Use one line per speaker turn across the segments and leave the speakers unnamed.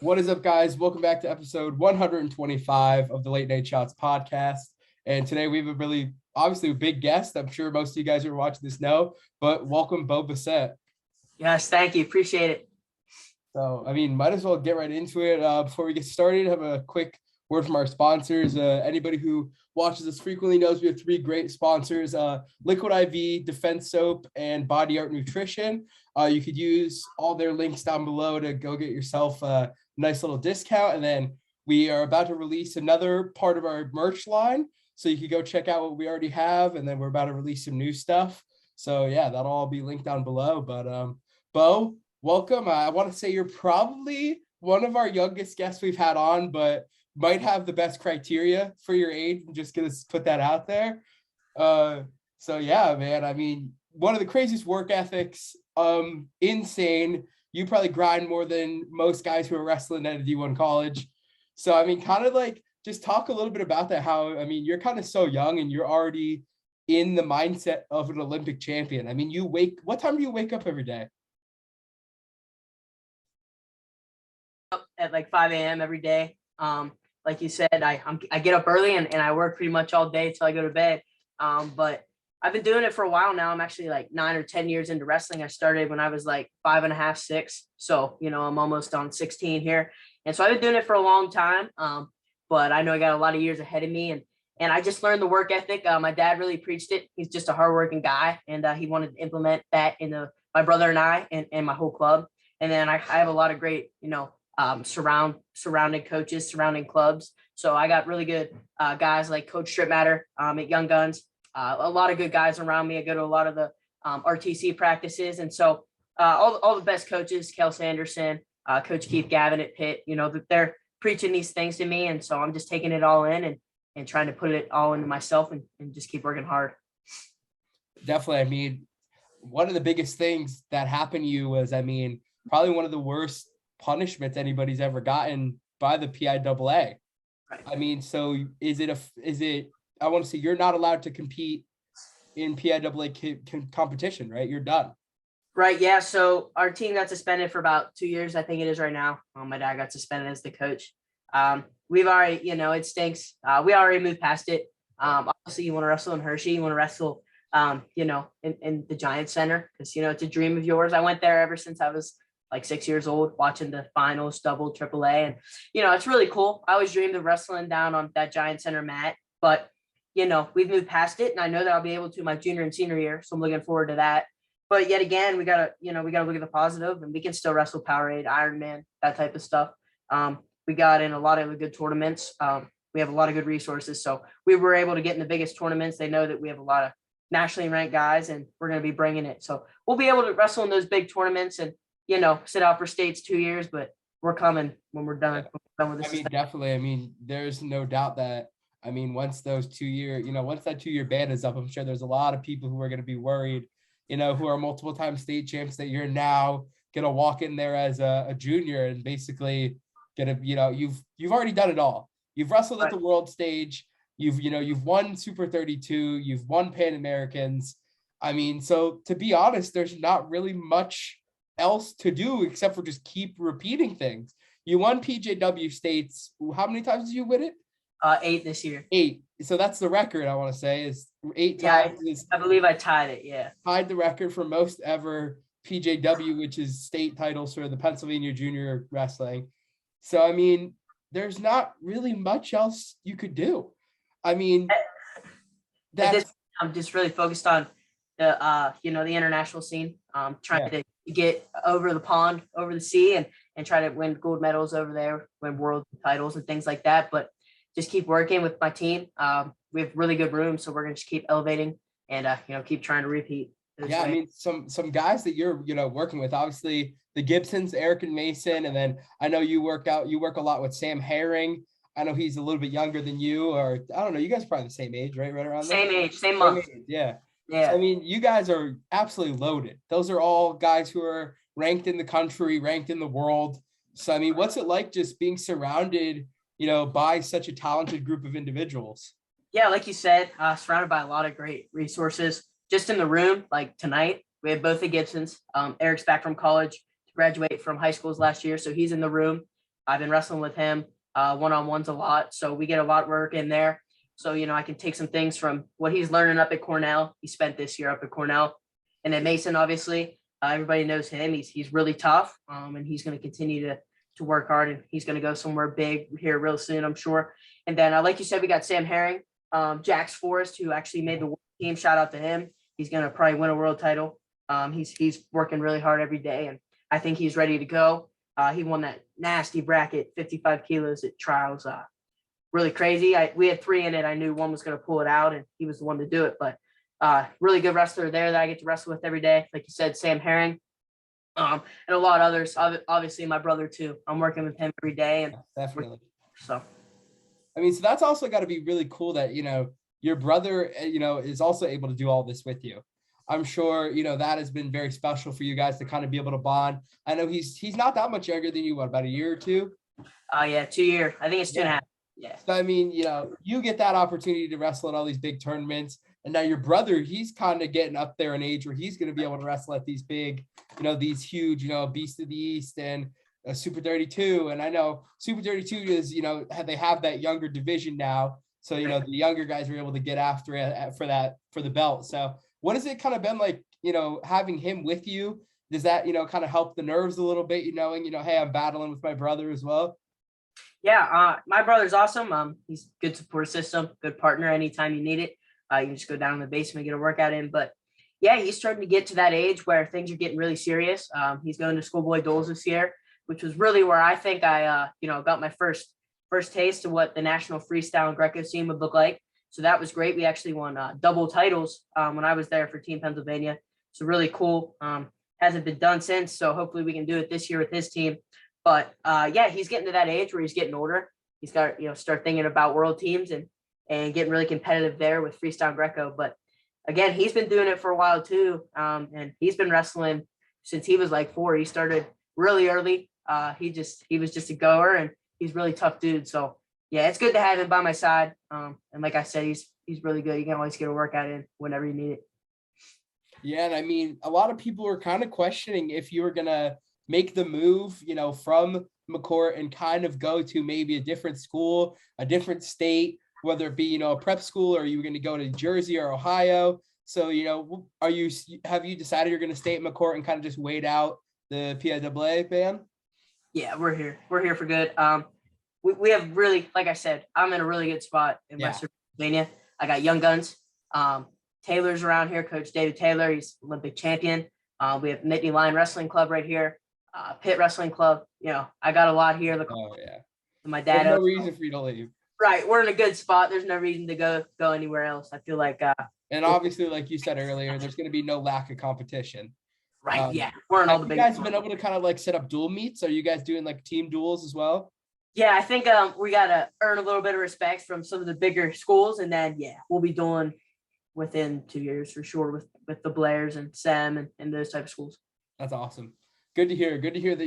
What is up, guys? Welcome back to episode 125 of the Late Night Shots podcast. And today we have a really, obviously, a big guest. I'm sure most of you guys who are watching this know, but welcome, Bassett.
Yes, thank you. Appreciate it.
So, might as well get right into it. Before we get started, have a quick word from our sponsors. Anybody who watches us frequently knows we have three great sponsors, Liquid IV, Defense Soap, and Body Art Nutrition. You could use all their links down below to go get yourself a nice little discount. And then we are about to release another part of our merch line. So you could go check out what we already have. And then we're about to release some new stuff. So yeah, that'll all be linked down below. But Bo, welcome. I want to say you're probably one of our youngest guests we've had on, but might have the best criteria for your age. I'm just going to put that out there. So yeah, man, one of the craziest work ethics, insane. You probably grind more than most guys who are wrestling at a D1 college. So, kind of like, just talk a little bit about that. How, you're kind of so young and you're already in the mindset of an Olympic champion. What time do you wake up every day?
Up at like 5 a.m. every day. Like you said, I get up early and I work pretty much all day till I go to bed. But I've been doing it for a while now. I'm actually like 9 or 10 years into wrestling. I started when I was like 5.5, 6. So, I'm almost on 16 here. And so I've been doing it for a long time. But I know I got a lot of years ahead of me and I just learned the work ethic. My dad really preached it. He's just a hardworking guy. And he wanted to implement that in my brother and I and my whole club. And then I have a lot of great, surrounding coaches, surrounding clubs. So I got really good guys like Coach Strip Matter at Young Guns. A lot of good guys around me. I go to a lot of the RTC practices. And so all the best coaches, Kel Sanderson, Coach Keith Gavin at Pitt, they're preaching these things to me. And so I'm just taking it all in and trying to put it all into myself and just keep working hard.
Definitely. One of the biggest things that happened to you was, probably one of the worst punishments anybody's ever gotten by the PIAA.
Right.
So is it, I want to say you're not allowed to compete in PIAA competition, right? You're done. Right.
Yeah. So our team got suspended for about 2 years. I think it is right now. My dad got suspended as the coach. We've already, it stinks. We already moved past it. Obviously you want to wrestle in Hershey, you want to wrestle, in the Giant Center because, it's a dream of yours. I went there ever since I was like 6 years old, watching the finals, double AAA. And, it's really cool. I always dreamed of wrestling down on that Giant Center mat, but, we've moved past it and I know that I'll be able to my junior and senior year. So I'm looking forward to that. But yet again, we gotta look at the positive and we can still wrestle Powerade, Ironman, that type of stuff. We got in a lot of good tournaments. We have a lot of good resources. So we were able to get in the biggest tournaments. They know that we have a lot of nationally ranked guys and we're going to be bringing it. So we'll be able to wrestle in those big tournaments and, sit out for states 2 years, but we're coming when we're done. With this
definitely. There's no doubt that, once those 2 year, once that 2 year ban is up, I'm sure there's a lot of people who are going to be worried, who are multiple time state champs that you're now going to walk in there as a junior and basically you've already done it all. You've wrestled at the world stage. You've won Super 32. You've won Pan Americans. So to be honest, there's not really much else to do except for just keep repeating things. You won PJW states. How many times did you win it?
8 this year.
8. So that's the record, I want to say, is 8 times.
I believe I tied it, yeah.
Tied the record for most ever PJW, which is state titles for the Pennsylvania Junior Wrestling. So, there's not really much else you could do.
I'm just really focused on the international scene, trying to get over the pond, over the sea and try to win gold medals over there, win world titles and things like that. But just keep working with my team. We have really good rooms, so we're going to just keep elevating and, keep trying to repeat.
Yeah, some guys that you're, working with, obviously the Gibsons, Eric and Mason, and then I know you work a lot with Sam Herring. I know he's a little bit younger than you, or I don't know, you guys are probably the same age, right? Right around there?
Same age, same month.
Yeah.
Yeah.
So, you guys are absolutely loaded. Those are all guys who are ranked in the country, ranked in the world. So, what's it like just being surrounded, by such a talented group of individuals?
Yeah, like you said, surrounded by a lot of great resources. Just in the room, like tonight, we have both the Gibsons. Eric's back from college to graduate from high schools last year, so he's in the room. I've been wrestling with him one-on-ones a lot. So we get a lot of work in there. So, I can take some things from what he's learning up at Cornell. He spent this year up at Cornell. And then Mason, obviously, everybody knows him. He's really tough, and he's going to continue to work hard, and he's going to go somewhere big here real soon, I'm sure. And then, like you said, we got Sam Herring, Jax Forrest, who actually made the world team. Shout out to him. He's going to probably win a world title. He's working really hard every day, and I think he's ready to go. He won that nasty bracket, 55 kilos at trials. Really crazy. We had 3 in it. I knew one was going to pull it out, and he was the one to do it. But really good wrestler there that I get to wrestle with every day. Like you said, Sam Herring, and a lot of others. Obviously, my brother too. I'm working with him every day, and
Definitely.
So,
I mean, so that's also got to be really cool that your brother is also able to do all this with you. I'm sure that has been very special for you guys to kind of be able to bond. I know he's not that much younger than you. What, about a year or two?
Yeah, 2 years. I think it's 2.5. Yeah.
So I mean, you get that opportunity to wrestle at all these big tournaments, and now your brother, he's kind of getting up there in age where he's going to be able to wrestle at these big, these huge, Beast of the East and Super 32. And I know Super 32 is, they have that younger division now, so the younger guys are able to get after it for the belt. So what has it kind of been like, having him with you? Does that, kind of help the nerves a little bit, knowing, hey, I'm battling with my brother as well?
Yeah, my brother's awesome. He's good support system, good partner anytime you need it. You can just go down in the basement, get a workout in. But yeah, he's starting to get to that age where things are getting really serious. He's going to schoolboy duels this year, which was really where I think I, got my first taste of what the national freestyle and Greco scene would look like. So that was great. We actually won double titles when I was there for Team Pennsylvania. So really cool. Hasn't been done since. So hopefully we can do it this year with his team. But yeah, he's getting to that age where he's getting older. He's got start thinking about world teams and getting really competitive there with freestyle Greco. But again, he's been doing it for a while too, and he's been wrestling since he was like 4. He started really early. He was just a goer, and he's a really tough dude. So yeah, it's good to have him by my side. And like I said, he's really good. You can always get a workout in whenever you need it.
Yeah, and I mean, a lot of people were kind of questioning if you were gonna make the move, from McCourt and kind of go to maybe a different school, a different state, whether it be, a prep school, or you were going to go to Jersey or Ohio. So, have you decided you're going to stay at McCourt and kind of just wait out the PIAA ban?
Yeah, we're here. We're here for good. We have really, like I said, I'm in a really good spot in Western Pennsylvania. I got young guns. Taylor's around here, Coach David Taylor. He's Olympic champion. We have Nittany Lion Wrestling Club right here. Pitt Wrestling Club. I got a lot here. My dad.
There's no reason for you to leave.
Right, we're in a good spot. There's no reason to go anywhere else. I feel like.
And obviously, like you said earlier, there's going to be no lack of competition.
Right. Yeah, we're in all the big.
You guys have been able to kind of like set up dual meets. Are you guys doing like team duels as well?
Yeah, I think we got to earn a little bit of respect from some of the bigger schools, and then we'll be doing within 2 years for sure with the Blairs and SEM and those type of schools.
That's awesome. Good to hear. Good to hear that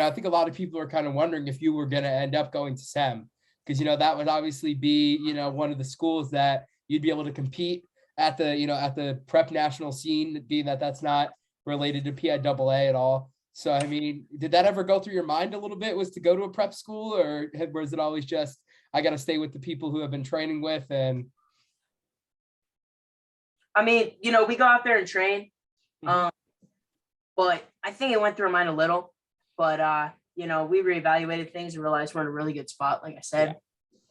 I think a lot of people are kind of wondering if you were going to end up going to SEM, because, that would obviously be, one of the schools that you'd be able to compete at the prep national scene, being that that's not related to PIAA at all. So, I mean, did that ever go through your mind a little bit, was to go to a prep school, or was it always just, I got to stay with the people who have been training with? And
I mean, we go out there and train. But I think it went through my mind a little, but, we reevaluated things and realized we're in a really good spot, like I said,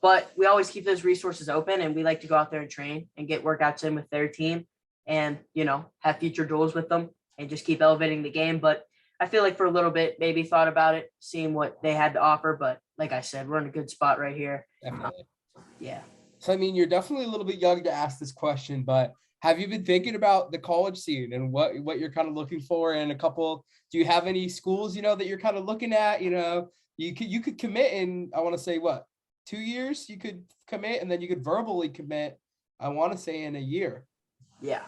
but we always keep those resources open, and we like to go out there and train and get workouts in with their team and, have future duels with them and just keep elevating the game. But I feel like for a little bit, maybe thought about it, seeing what they had to offer. But like I said, we're in a good spot right here.
Definitely.
Yeah.
So, I mean, you're definitely a little bit young to ask this question, but have you been thinking about the college scene and what you're kind of looking for in a couple? Do you have any schools, that you're kind of looking at? You could commit in, I want to say, 2 years? You could commit, and then you could verbally commit, I want to say, in a year.
Yeah.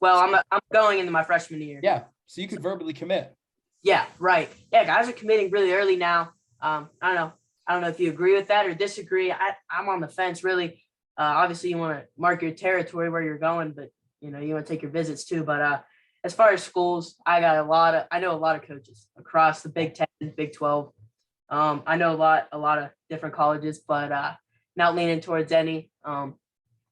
Well, I'm going into my freshman year.
Yeah. So you could verbally commit.
Yeah. Right. Yeah. Guys are committing really early now. I don't know if you agree with that or disagree. I'm on the fence, really. Obviously you want to mark your territory where you're going, but you want to take your visits too. But as far as schools, I know a lot of coaches across the Big 10, Big 12. I know a lot of different colleges, but not leaning towards any.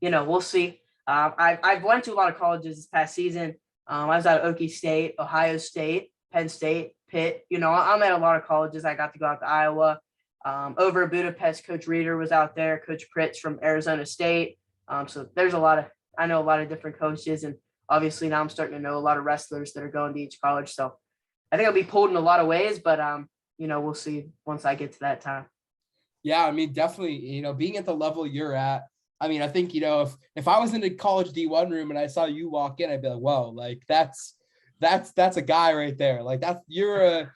We'll see. I've went to a lot of colleges this past season. I was at Okie State, Ohio State, Penn State, Pitt. I'm at a lot of colleges. I got to go out to Iowa. Over in Budapest, Coach Reeder was out there. Coach Pritz from Arizona State. So there's I know a lot of different coaches, and obviously now I'm starting to know a lot of wrestlers that are going to each college. So I think I'll be pulled in a lot of ways, but we'll see once I get to that time.
Yeah, I mean, definitely, being at the level you're at, I mean, I think, if I was in a college D1 room and I saw you walk in, I'd be like, whoa, like that's a guy right there. Like you're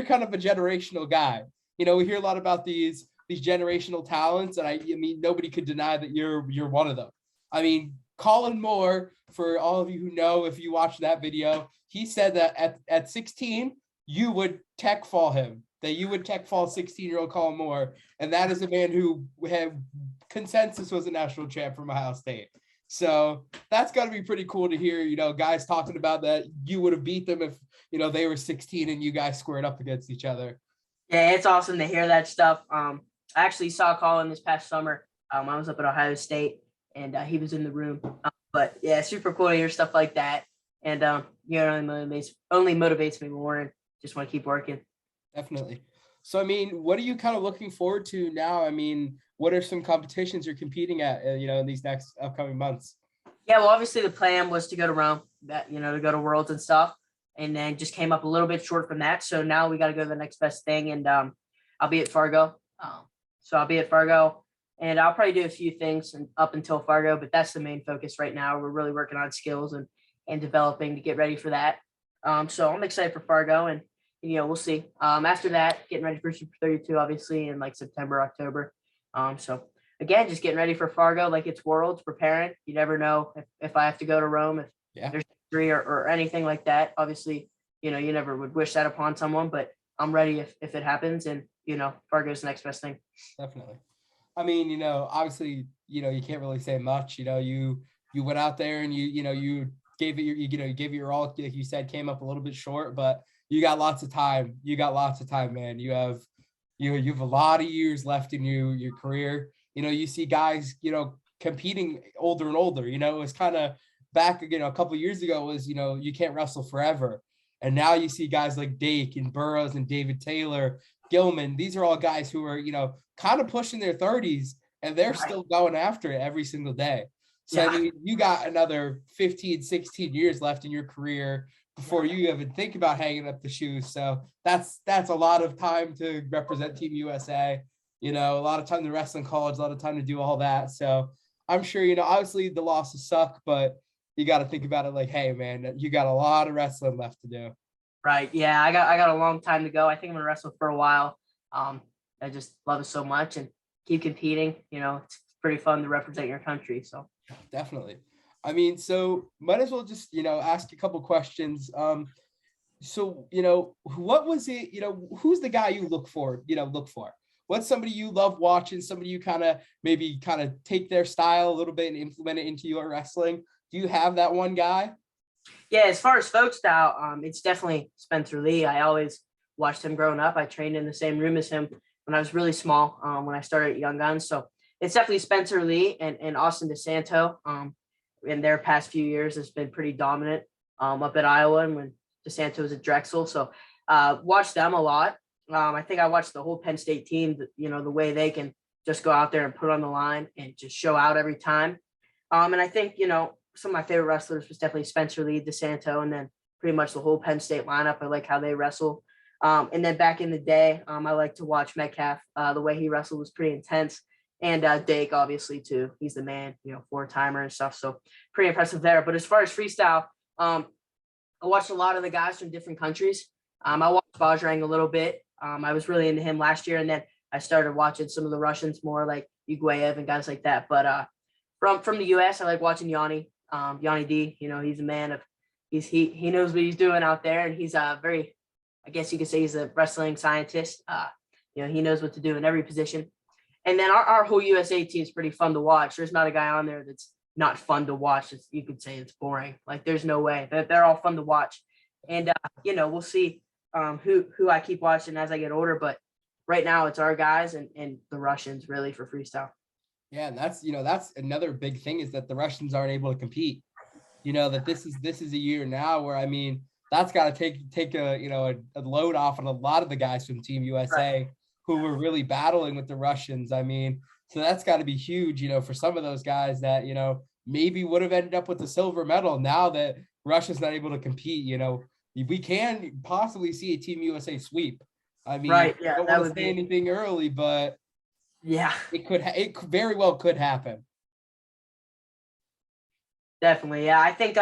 kind of a generational guy. We hear a lot about these generational talents, and I mean, nobody could deny that you're one of them. I mean, Colin Moore, for all of you who know, if you watch that video, he said that at 16, you would tech fall him, that you would tech fall 16-year-old Colin Moore. And that is a man who had consensus was a national champ from Ohio State. So that's got to be pretty cool to hear, guys talking about that you would have beat them if, they were 16 and you guys squared up against each other.
Yeah, it's awesome to hear that stuff. I actually saw Colin this past summer. I was up at Ohio State, and he was in the room. But yeah, super cool to hear stuff like that. And it only motivates me more, and just want to keep working.
Definitely. So, I mean, what are you kind of looking forward to now? I mean, what are some competitions you're competing at, in these next upcoming months?
Yeah, well, obviously the plan was to go to Rome, to go to Worlds and stuff, and then just came up a little bit short from that. So now we got to go to the next best thing, and I'll be at Fargo. So I'll be at Fargo, and I'll probably do a few things up until Fargo, but that's the main focus right now. We're really working on skills and developing to get ready for that. So I'm excited for Fargo, and we'll see. After that, getting ready for Super 32, obviously, in like September, October. So again, just getting ready for Fargo, like it's Worlds, preparing. You never know if I have to go to Rome, if there's injury or anything like that. Obviously, you never would wish that upon someone, but I'm ready if it happens, and Fargo's the next best thing.
Definitely. I mean, obviously, you can't really say much. You went out there and you gave it you gave it your all. Like you said, came up a little bit short, but you got lots of time. You got lots of time, man. You have a lot of years left in your career. You see guys, competing older and older. It was kind of back, a couple of years ago was, you can't wrestle forever. And now you see guys like Dake and Burroughs and David Taylor, Gilman. These are all guys who are, kind of pushing their 30s, and they're still going after it every single day. So, I mean, you got another 15, 16 years left in your career before you even think about hanging up the shoes. So that's a lot of time to represent Team USA, a lot of time to wrestle in college, a lot of time to do all that. So I'm sure, obviously the losses suck, but you got to think about it like, hey, man, you got a lot of wrestling left to do.
Right. Yeah, I got a long time to go. I think I'm gonna wrestle for a while. I just love it so much and keep competing. It's pretty fun to represent your country. So
definitely. I mean, so might as well just, ask a couple questions. So, what was it, who's the guy you look for? What's somebody you love watching, somebody you kind of take their style a little bit and implement it into your wrestling? Do you have that one guy?
Yeah, as far as folk style, it's definitely Spencer Lee. I always watched him growing up. I trained in the same room as him when I was really small, when I started at Young Guns. So it's definitely Spencer Lee and Austin DeSanto. In their past few years has been pretty dominant up at Iowa, and when DeSanto was at Drexel. So watched them a lot. I think I watched the whole Penn State team, the way they can just go out there and put on the line and just show out every time. And I think, some of my favorite wrestlers was definitely Spencer Lee, DeSanto, and then pretty much the whole Penn State lineup. I like how they wrestle. And then back in the day, I like to watch Metcalf. The way he wrestled was pretty intense. And Dake, obviously, too. He's the man, 4-timer and stuff. So pretty impressive there. But as far as freestyle, I watched a lot of the guys from different countries. I watched Bajrang a little bit. I was really into him last year. And then I started watching some of the Russians more, like Uguayev and guys like that. But from the U.S., I like watching Yanni. Yanni D, he's a man of, he knows what he's doing out there. And he's very, I guess you could say he's a wrestling scientist. He knows what to do in every position. And then our whole USA team is pretty fun to watch. There's not a guy on there that's not fun to watch. You could say it's boring. Like there's no way. They're all fun to watch. And we'll see who I keep watching as I get older. But right now it's our guys and the Russians really for freestyle.
Yeah, and that's another big thing is that the Russians aren't able to compete. That this is a year now where, I mean, that's got to take a load off on a lot of the guys from Team USA
Right.
who were really battling with the Russians. I mean, so that's got to be huge, for some of those guys that, maybe would have ended up with the silver medal. Now that Russia's not able to compete, we can possibly see a Team USA sweep. I mean,
Right.
I
Yeah,
don't
that
want to
would
say
be.
anything early, but
Yeah,
it very well could happen.
definitely. Yeah, I think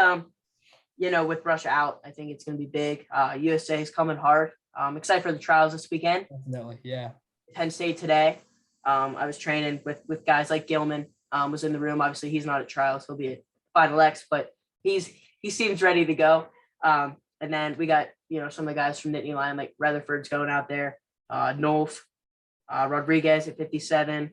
with Russia out, I think it's going to be big. USA is coming hard. Excited for the trials this weekend.
Definitely, yeah.
Penn State today. I was training with guys like Gilman. Was in the room. Obviously, he's not at trials. He'll be at Final X, but he seems ready to go. And then we got some of the guys from Nittany Lion, like Rutherford's going out there. Nolf, Rodriguez at 57.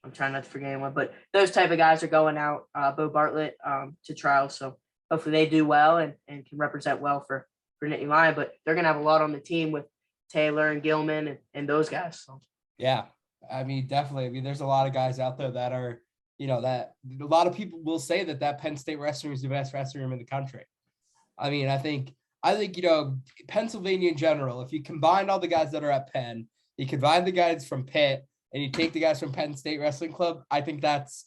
I'm trying not to forget anyone, but those type of guys are going out. Bo Bartlett to trials, so hopefully they do well and can represent well for Nittany Lion. But they're gonna have a lot on the team with Taylor and Gilman and those guys. So.
Yeah, I mean, definitely. I mean, there's a lot of guys out there that are, that a lot of people will say that Penn State wrestling room is the best wrestling room in the country. I mean, I think, Pennsylvania in general, if you combine all the guys that are at Penn, you combine the guys from Pitt, and you take the guys from Penn State Wrestling Club, I think that's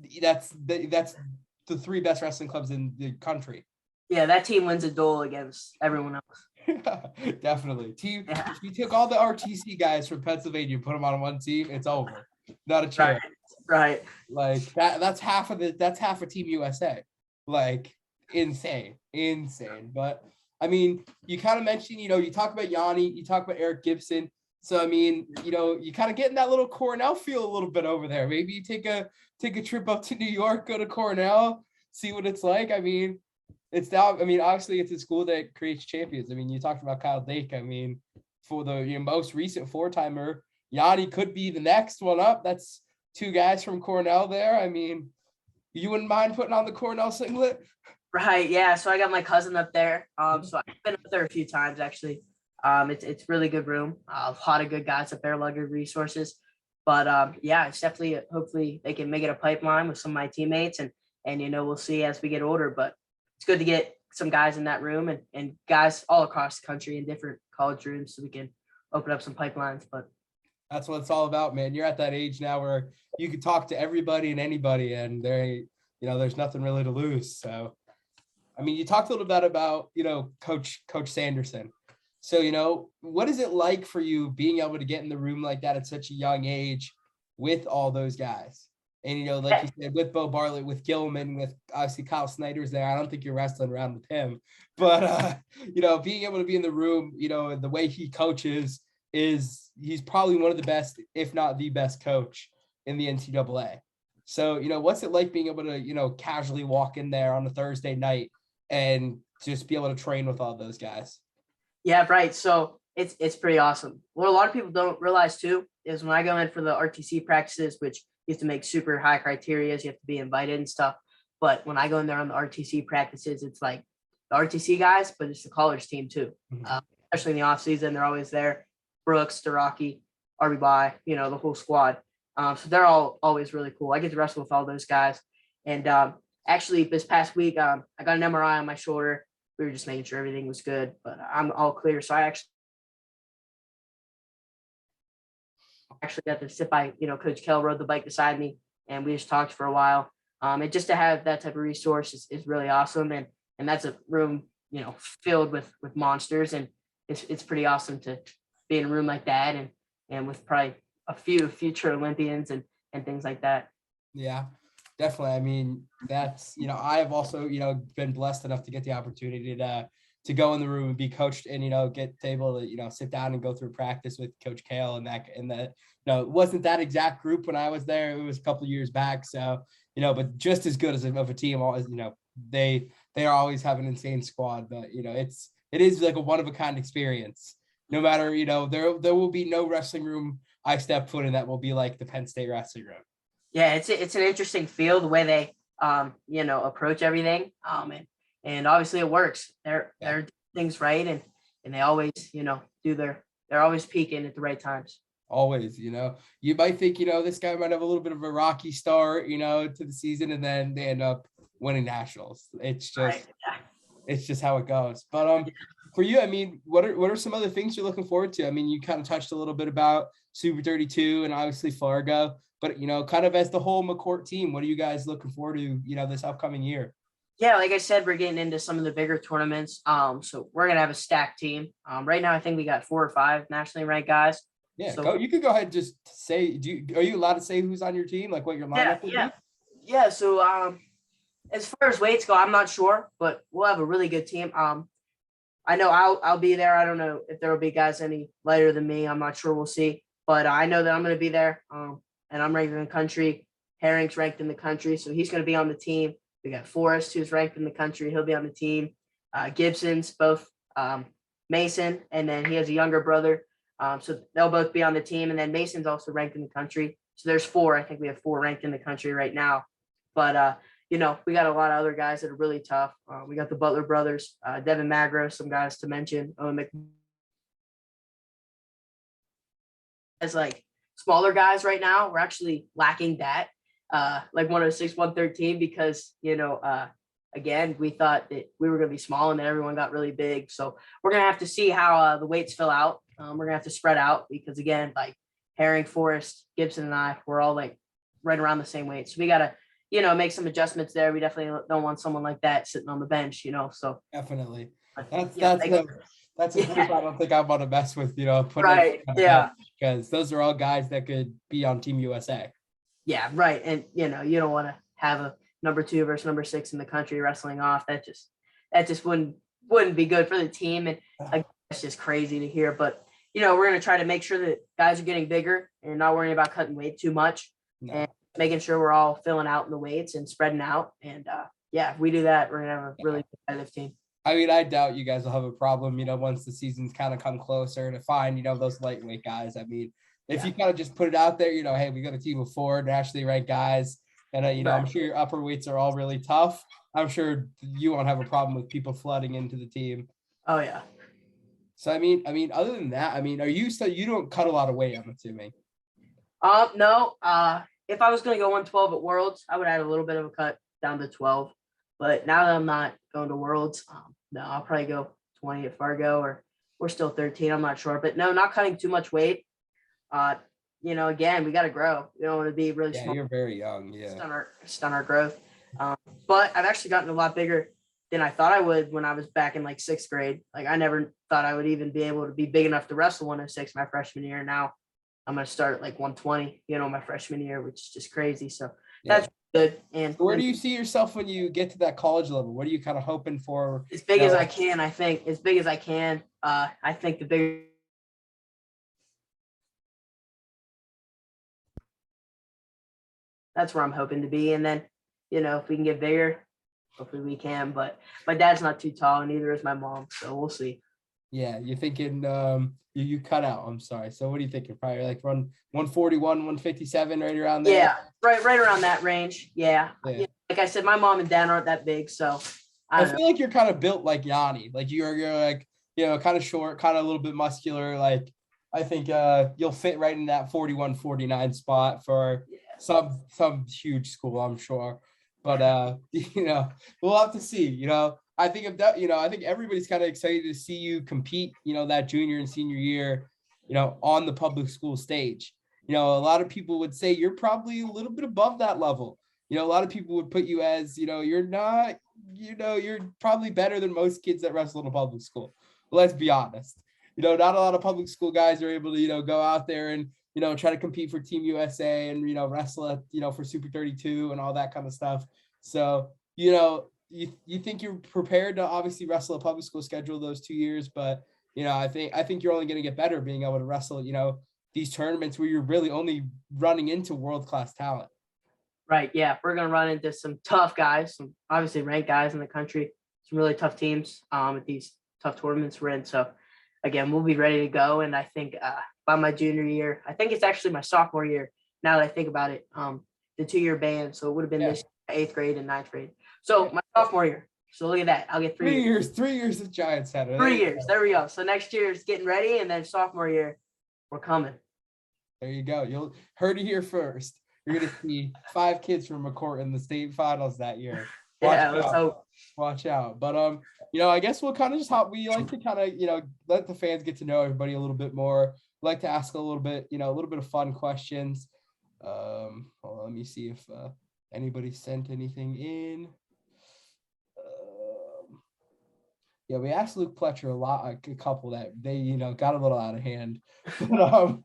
the three best wrestling clubs in the country.
Yeah, that team wins a duel against everyone else.
Definitely.
Yeah.
If you took all the RTC guys from Pennsylvania and put them on one team, it's over. Not a chance.
Right.
Like that's half of Team USA. Like insane. But I mean, you kind of mentioned, you talk about Yanni, you talk about Eric Gibson. So I mean, you kind of get in that little Cornell feel a little bit over there. Maybe you take a trip up to New York, go to Cornell, see what it's like. I mean, obviously it's a school that creates champions. I mean, you talked about Kyle Dake. I mean, for the most recent four-timer, Yanni could be the next one up. That's two guys from Cornell there. I mean, you wouldn't mind putting on the Cornell singlet?
Right. Yeah. So I got my cousin up there. So I've been up there a few times actually. It's really good room. A lot of good guys up there, a lot of good resources. But yeah, it's definitely hopefully they can make it a pipeline with some of my teammates and we'll see as we get older. But it's good to get some guys in that room and guys all across the country in different college rooms so we can open up some pipelines. But
that's what it's all about, man. You're at that age now where you can talk to everybody and anybody, and there's nothing really to lose. So, I mean, you talked a little bit about, Coach Sanderson. So, what is it like for you being able to get in the room like that at such a young age with all those guys? And, like you said, with Bo Bartlett, with Gilman, with obviously Kyle Snyder's there. I don't think you're wrestling around with him. But, being able to be in the room, the way he coaches he's probably one of the best, if not the best coach in the NCAA. So, what's it like being able to, casually walk in there on a Thursday night and just be able to train with all those guys?
yeah, right. So it's pretty awesome. What a lot of people don't realize too is when I go in for the RTC practices, which you have to make super high criteria, you have to be invited and stuff. But when I go in there on the RTC practices, it's like the RTC guys, but it's the college team too.
Mm-hmm.
Especially in the off season, they're always there. Brooks, Daraki, RB By, the whole squad. So they're all always really cool. I get to wrestle with all those guys. And actually, this past week, I got an MRI on my shoulder. We were just making sure everything was good, but I'm all clear. So I actually got to sit by, Coach Kell rode the bike beside me, and we just talked for a while. And just to have that type of resource is really awesome. And that's a room, filled with monsters, and it's pretty awesome to be in a room like that and with probably a few future Olympians and things like that.
Yeah, definitely. I mean, that's, I have also, been blessed enough to get the opportunity to go in the room and be coached and, get able to, sit down and go through practice with Coach Kale it wasn't that exact group when I was there. It was a couple of years back. So, but just as good as of a team, always, they are always have an insane squad, but, it is like a one of a kind experience. No matter, there will be no wrestling room I step foot in that will be like the Penn State wrestling room.
Yeah, it's an interesting feel the way they approach everything. And obviously it works. They're doing things right and they always, they're always peaking at the right times.
Always, you might think, this guy might have a little bit of a rocky start, to the season, and then they end up winning nationals.
Right. Yeah.
It's just how it goes. But for you, I mean, what are some other things you're looking forward to? I mean, you kind of touched a little bit about Super 32 and obviously Fargo, but kind of as the whole McCourt team, what are you guys looking forward to, this upcoming year?
Yeah, like I said, we're getting into some of the bigger tournaments. So we're gonna have a stacked team. Right now, I think we got 4 or 5 nationally ranked guys.
Yeah,
So
you could go ahead and just say, are you allowed to say who's on your team, like what your lineup would be?
yeah. So as far as weights go, I'm not sure, but we'll have a really good team. I know I'll be there. I don't know if there will be guys any lighter than me. I'm not sure. We'll see. But I know that I'm going to be there. And I'm ranked in the country. Herring's ranked in the country, so he's going to be on the team. We got Forrest, who's ranked in the country. He'll be on the team. Gibson's both Mason, and then he has a younger brother. So they'll both be on the team. And then Mason's also ranked in the country. So there's 4. I think we have 4 ranked in the country right now. But we got a lot of other guys that are really tough. We got the Butler brothers, Devin Magro, some guys to mention. As like smaller guys right now, we're actually lacking that, like 106, 113, because again, we thought that we were going to be small and then everyone got really big. So we're going to have to see how the weights fill out. We're going to have to spread out because again, like Herring, Forrest, Gibson, and I, we're all like right around the same weight. So we got to make some adjustments there. We definitely don't want someone like that sitting on the bench, so.
Definitely. That's a group I don't think I want to mess with,
right. Yeah.
Because those are all guys that could be on Team USA.
Yeah. Right. And, you don't want to have a number 2 versus number 6 in the country wrestling off. That just wouldn't be good for the team. And it's just crazy to hear, but, we're going to try to make sure that guys are getting bigger and not worrying about cutting weight too much. No. And making sure we're all filling out in the weights and spreading out. And if we do that, we're going to have a really competitive team.
I mean, I doubt you guys will have a problem, once the season's kind of come closer to find, those lightweight guys. I mean, if you kind of just put it out there, hey, we got a team of 4 nationally ranked guys. And, right. I'm sure your upper weights are all really tough. I'm sure you won't have a problem with people flooding into the team.
Oh, yeah.
So, I mean, other than that, are you you don't cut a lot of weight, I'm assuming?
No. If I was going to go 112 at Worlds, I would add a little bit of a cut down to 12. But now that I'm not going to Worlds, no, I'll probably go 20 at Fargo, or we're still 13. I'm not sure. But no, not cutting too much weight. Again, we got to grow. We don't want to be really small.
You're very young. Yeah.
Stun our growth. But I've actually gotten a lot bigger than I thought I would when I was back in like 6th grade. Like I never thought I would even be able to be big enough to wrestle 106 my freshman year. Now I'm going to start at like 120, my freshman year, which is just crazy. So that's good. And
where do you see yourself when you get to that college level? What are you kind of hoping for?
As big as I can, I think. As big as I can. I think the bigger. That's where I'm hoping to be. And then, if we can get bigger, hopefully we can. But my dad's not too tall, and neither is my mom. So we'll see. Yeah,
you're thinking you cut out. I'm sorry. So what are you thinking? Probably like run 141, 157, right around there?
Yeah, right around that range. Yeah. Like I said, my mom and dad aren't that big, so
I feel like you're kind of built like Yanni. Like you're like, kind of short, kind of a little bit muscular. Like I think you'll fit right in that 41, 49 spot for some huge school, I'm sure. But we'll have to see. I think I think everybody's kind of excited to see you compete, that junior and senior year, on the public school stage. A lot of people would say you're probably a little bit above that level. A lot of people would put you as, you're not, you're probably better than most kids that wrestle in a public school. Let's be honest. Not a lot of public school guys are able to, go out there and, try to compete for Team USA and, wrestle at, for Super 32 and all that kind of stuff. So, you think you're prepared to obviously wrestle a public school schedule those 2 years, but I think you're only going to get better being able to wrestle, these tournaments where you're really only running into world-class talent.
Right. Yeah. We're going to run into some tough guys, some obviously ranked guys in the country, some really tough teams at these tough tournaments we're in. So again, we'll be ready to go. And I think by my junior year, I think it's actually my sophomore year. Now that I think about it, the 2-year ban. So it would have been this 8th grade and 9th grade. So my sophomore year. So look at that. I'll get 3 years.
3 years of Giants had it.
3 years. There we go. So next year is getting ready. And then sophomore year, we're coming.
There you go. You'll heard it here first. You're gonna see 5 kids from McCourt in the state finals that year.
Yeah, let's hope.
Watch out. But I guess we'll kind of just we like to kind of, let the fans get to know everybody a little bit more. We like to ask a little bit of fun questions. Well, let me see if anybody sent anything in. Yeah, we asked Luke Pletcher a couple that they, got a little out of hand. But,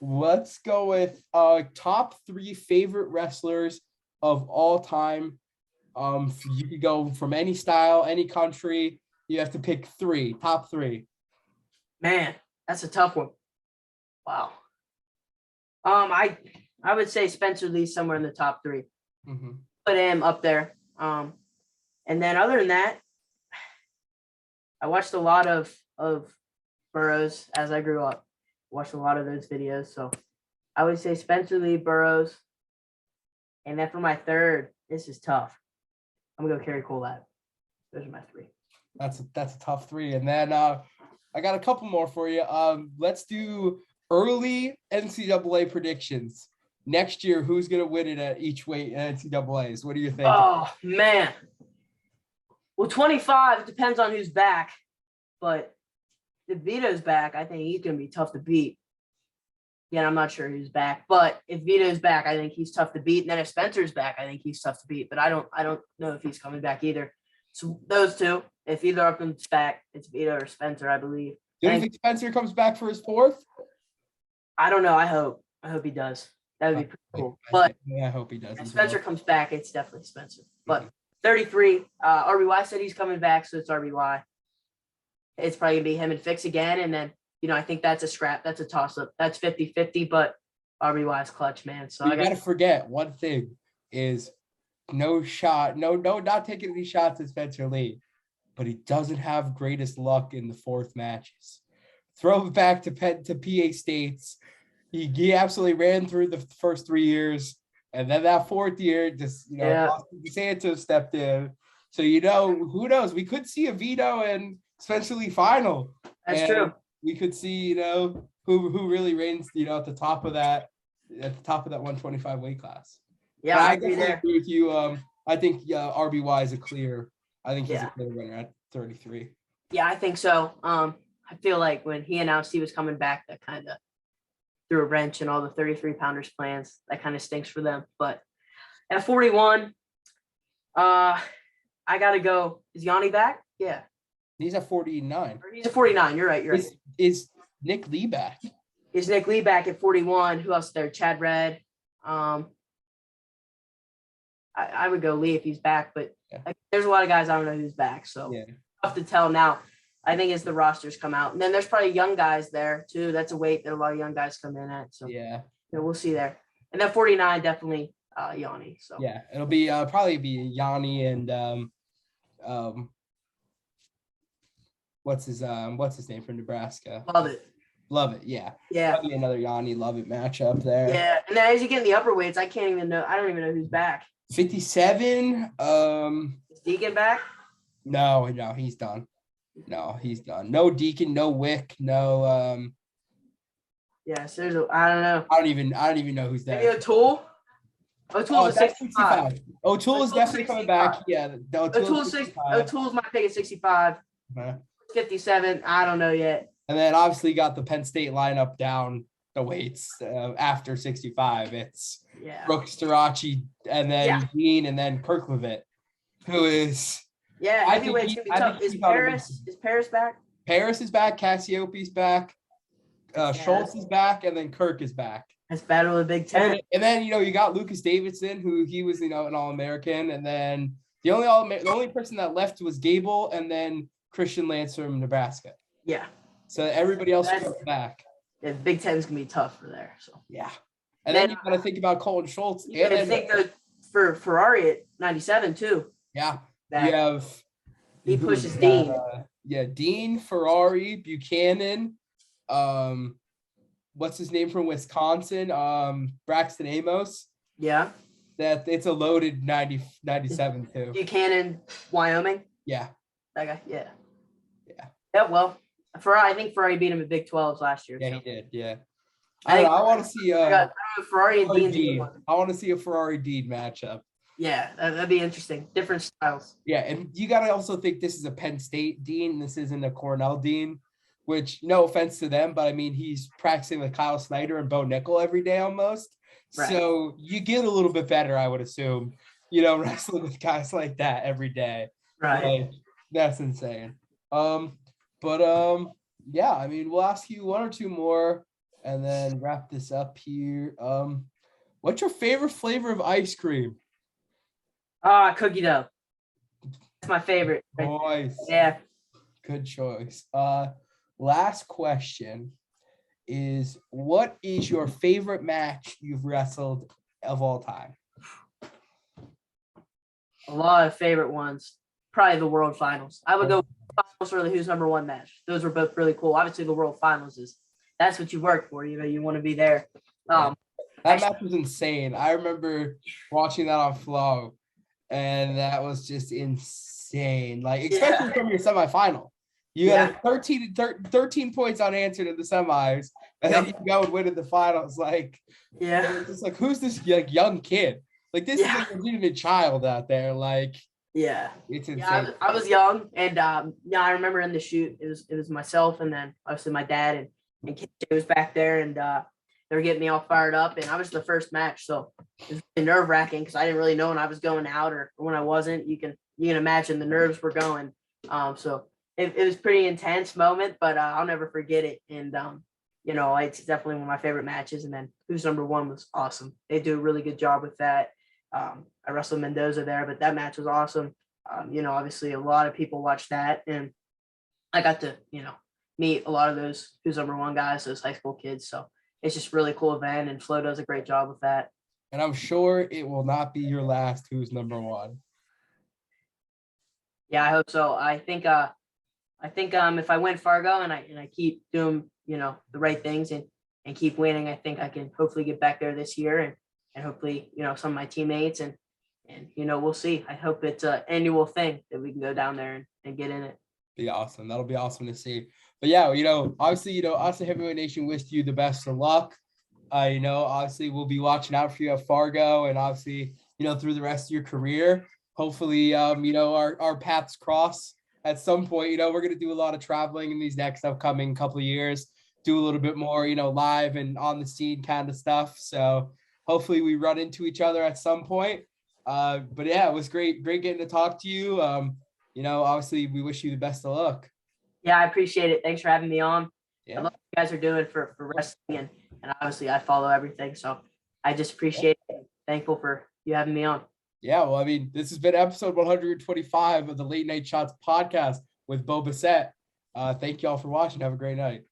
let's go with top 3 favorite wrestlers of all time. You could go from any style, any country. You have to pick 3, top 3.
Man, that's a tough one. Wow. I would say Spencer Lee's somewhere in the top 3.
Mm-hmm.
Put him up there. And then other than that, I watched a lot of Burroughs as I grew up. Watched a lot of those videos. So I would say Spencer Lee, Burroughs. And then for my 3rd, this is tough. I'm gonna go Kerry Colab. Those are my 3.
That's a tough 3. And then I got a couple more for you. Let's do early NCAA predictions. Next year, who's gonna win it at each weight in NCAAs? What do you think?
Oh man. Well, 25, it depends on who's back. But if Vito's back, I think he's going to be tough to beat. Yeah, I'm not sure who's back. But if Vito's back, I think he's tough to beat. And then if Spencer's back, I think he's tough to beat. But I don't know if he's coming back either. So those 2, if either of them's back, it's Vito or Spencer, I believe.
Do you think Spencer comes back for his 4th?
I don't know. I hope he does. That would be pretty cool. But
I hope he does.
If Spencer comes back, it's definitely Spencer. But 33, RBY said he's coming back, so it's RBY. It's probably going to be him and Fix again. And then, I think that's a scrap. That's a toss-up. That's 50-50, but RBY is clutch, man. So
you got to forget one thing is no, not taking any shots at Spencer Lee, but he doesn't have greatest luck in the 4th matches. Throw it back to PA States. He absolutely ran through the first 3 years. And then that 4th year, just, DeSantis stepped in. So, who knows? We could see a Vito and Spencer Lee final.
That's true.
We could see, who really reigns, at the top of that 125 weight class.
Yeah,
I definitely agree with you. I think RBY is a clear winner at 33.
Yeah, I think so. I feel like when he announced he was coming back, that kind of threw a wrench in all the 33-pounders plans. That kind of stinks for them. But at 41, I gotta go. Is Yanni back? Yeah.
He's at 49.
He's at 49. You're right.
Is Nick Lee back?
Is Nick Lee back at 41? Who else there? Chad Red. I would go Lee if he's back, but there's a lot of guys I don't know who's back. So tough to tell now. I think as the rosters come out. And then there's probably young guys there too. That's a weight that a lot of young guys come in at. So we'll see there. And then 49, definitely Yanni. So
it'll be probably be Yanni and what's his name from Nebraska? Love it. Yeah. Probably another Yanni Lovett matchup there.
Yeah. And then as you get in the upper weights, I don't even know who's back.
57.
Is Deacon back?
No, he's done. No Deacon, no Wick, no
Yes, I don't know.
I don't even know who's there.
Maybe O'Toole? O'Toole's 65.
O'Toole is definitely coming back. Yeah,
O'Toole's my pick at 65. 57, I don't know yet.
And then obviously got the Penn State lineup down the weights after 65. It's Brooks Starachi and then Dean and then Kirk Levitt, who is
heavyweight's gonna be tough. Is Paris back?
Paris is back. Cassiope's back. Schultz is back, and then Kirk is back.
That's battle of the Big Ten.
And then you got Lucas Davidson, who he was an All-American, and then the only person that left was Gable, and then Christian Lance from Nebraska.
Yeah.
So everybody else comes back.
Yeah, Big Ten's gonna be tough for there. So
and then you got to think about Colton Schultz.
You got to think for Ferrari at 97 too.
Yeah. He
pushes Dean.
Dean, Ferrari, Buchanan. What's his name from Wisconsin? Braxton Amos.
Yeah.
That it's a loaded 97 too.
Buchanan, Wyoming.
Yeah.
That guy. Yeah. Yeah. Well, I think Ferrari beat him at Big 12s last year.
Yeah,
So.
he did. Yeah.
I
I don't
think
know. I want to see
I got Ferrari and
Ferrari
Dean's.
Dean. I want to see a Ferrari Dean matchup.
Yeah, that'd be interesting. Different styles.
Yeah, and you got to also think this is a Penn State Dean. This isn't a Cornell Dean, which no offense to them, but I mean, he's practicing with Kyle Snyder and Bo Nickel every day almost.
Right.
So you get a little bit better, I would assume, you know, wrestling with guys like that every day.
Right.
Like, that's insane. Yeah, I mean, we'll ask you one or two more and then wrap this up here. What's your favorite flavor of ice cream?
Cookie dough. That's my favorite.
Nice.
Yeah.
Good choice. Last question is, what is your favorite match you've wrestled of all time?
A lot of favorite ones. Probably the World Finals. I would go finals for the who's number one match. Those were both really cool. Obviously, the World Finals that's what you work for. You know, you want to be there.
That match was insane. I remember watching that on Flow, and that was just insane. Like, especially from your semifinal. You had 13 points unanswered in the semis, and then you go and win in the finals. Like, it's just like, who's this like young kid? Like, this is like a legitimate child out there. Like, it's insane.
Yeah, I was young, and I remember in the shoot, it was myself, and then obviously my dad and KJ was back there, and they were getting me all fired up, and I was the first match, so it was really nerve wracking because I didn't really know when I was going out or when I wasn't. You can imagine the nerves were going. So it was pretty intense moment, but I'll never forget it. And it's definitely one of my favorite matches. And then who's number one was awesome. They do a really good job with that. I wrestled Mendoza there, but that match was awesome. Obviously a lot of people watched that, and I got to meet a lot of those who's number one guys, those high school kids. So it's just really cool event, and Flo does a great job with that.
And I'm sure it will not be your last who's number one.
Yeah, I hope so. I think if I win Fargo and I keep doing the right things and keep winning, I think I can hopefully get back there this year and hopefully some of my teammates and we'll see. I hope it's an annual thing that we can go down there and get in it.
Be awesome. That'll be awesome to see. But yeah, obviously, us at Heavyweight Nation wish you the best of luck. Obviously we'll be watching out for you at Fargo and obviously, through the rest of your career. Hopefully, our paths cross at some point. We're going to do a lot of traveling in these next upcoming couple of years, do a little bit more, live and on the scene kind of stuff. So hopefully we run into each other at some point. But yeah, it was great getting to talk to you. Obviously we wish you the best of luck.
Yeah, I appreciate it. Thanks for having me on.
Yeah.
I love what you guys are doing for wrestling and obviously I follow everything. So I just appreciate it. Thankful for you having me on.
Yeah, well, I mean, this has been episode 125 of the Late Night Shots podcast with Bassett. Thank you all for watching. Have a great night.